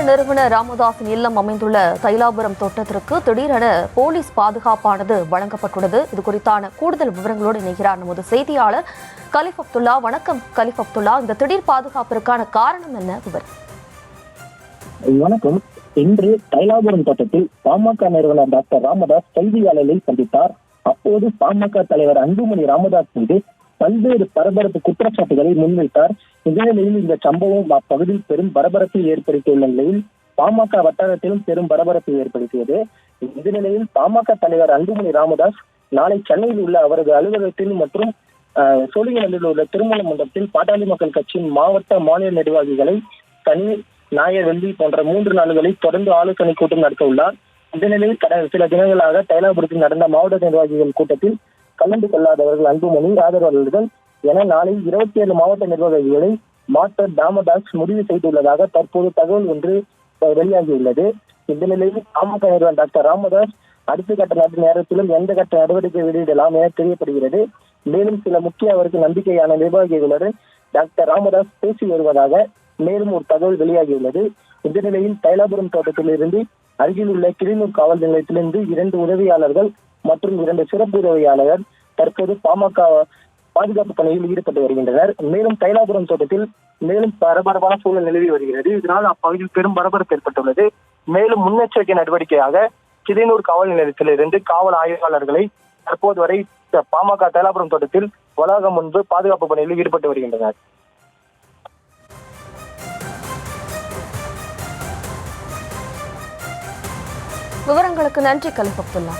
நிறுவனர் ராமதாஸின் இல்லம் அமைந்துள்ள தைலாபுரம் தோட்டத்திற்கு திடீரென போலீஸ் பாதுகாப்பானது வழங்கப்பட்டுள்ளது. இது குறித்தான கூடுதல் விவரங்களோடு இணைகிறார் நமது செய்தியாளர் கலிஃப் அப்துல்லா. வணக்கம் கலிஃப் அப்துல்லா, இந்த திடீர் பாதுகாப்பிற்கான காரணம் என்ன? விவரம். வணக்கம். இன்று தைலாபுரம் தோட்டத்தில் பாமக நிறுவனர் டாக்டர் ராமதாஸ் செய்தியாளர்களை சந்தித்தார். அப்போது பாமக தலைவர் அன்புமணி ராமதாஸ் மீது பல்வேறு பரபரப்பு குற்றச்சாட்டுகளை முன்வைத்தார். இதனிலையில் இந்த சம்பவம் அப்பகுதியில் பெரும் பரபரப்பை ஏற்படுத்தியுள்ள நிலையில் பாமக வட்டாரத்திலும் பெரும் பரபரப்பை ஏற்படுத்தியது. இந்த நிலையில் பாமக தலைவர் அன்புமணி ராமதாஸ் நாளை சென்னையில் உள்ள அவரது அலுவலகத்தில் மற்றும் சோழிங்கநல்லூரில் உள்ள திருமண மண்டபத்தில் பாட்டாளி மக்கள் கட்சியின் மாவட்ட மாநில நிர்வாகிகளை சனி ஞாயிறு வெள்ளி போன்ற 3 நாள்களை தொடர்ந்து ஆலோசனை கூட்டம் நடத்த உள்ளார். இந்த நிலையில் கடந்த சில தினங்களாக தைலாபுரத்தில் நடந்த மாவட்ட நிர்வாகிகள் கூட்டத்தில் கலந்து கொள்ளாதவர்கள் அன்புமணி ஆதரவாளர்கள் என நாளை 27 மாவட்ட நிர்வாகிகளை மாற்ற ராமதாஸ் முடிவு செய்துள்ளதாக தற்போது தகவல் ஒன்று வெளியாகியுள்ளது. இந்த நிலையில் பாமக நிறுவனர் டாக்டர் ராமதாஸ் அடுத்த கட்ட நேரத்திலும் எந்த கட்ட நடவடிக்கை வெளியிடலாம் என தெரியப்படுகிறது. மேலும் சில முக்கிய அவருக்கு நம்பிக்கையான நிர்வாகிகளுடன் டாக்டர் ராமதாஸ் பேசி வருவதாக மேலும் ஒரு தகவல் வெளியாகியுள்ளது. இந்த நிலையில் தைலாபுரம் தோட்டத்தில் இருந்து அருகில் உள்ள கிளிநூர் காவல் நிலையத்திலிருந்து 2 உதவியாளர்கள் மற்றும் 2 சிறப்பு உதவியாளர்கள் தற்போது பாமக பாதுகாப்பு பணியில் ஈடுபட்டு வருகின்றனர். மேலும் தைலாபுரம் தோட்டத்தில் மேலும் பரபரப்பான சூழல் நிலவி வருகிறது. இதனால் அப்பகுதியில் பெரும் பரபரப்பு ஏற்பட்டுள்ளது. மேலும் முன்னெச்சரிக்கை நடவடிக்கையாக கிளிநூர் காவல் நிலையத்திலிருந்து காவல் ஆய்வாளர்களை தற்போது வரை பாமக தைலாபுரம் தோட்டத்தில் வளாகம் முன்பு பாதுகாப்பு பணியில் ஈடுபட்டு வருகின்றனர். விவரங்களுக்கு நன்றி கலிஃப் அப்துல்லா.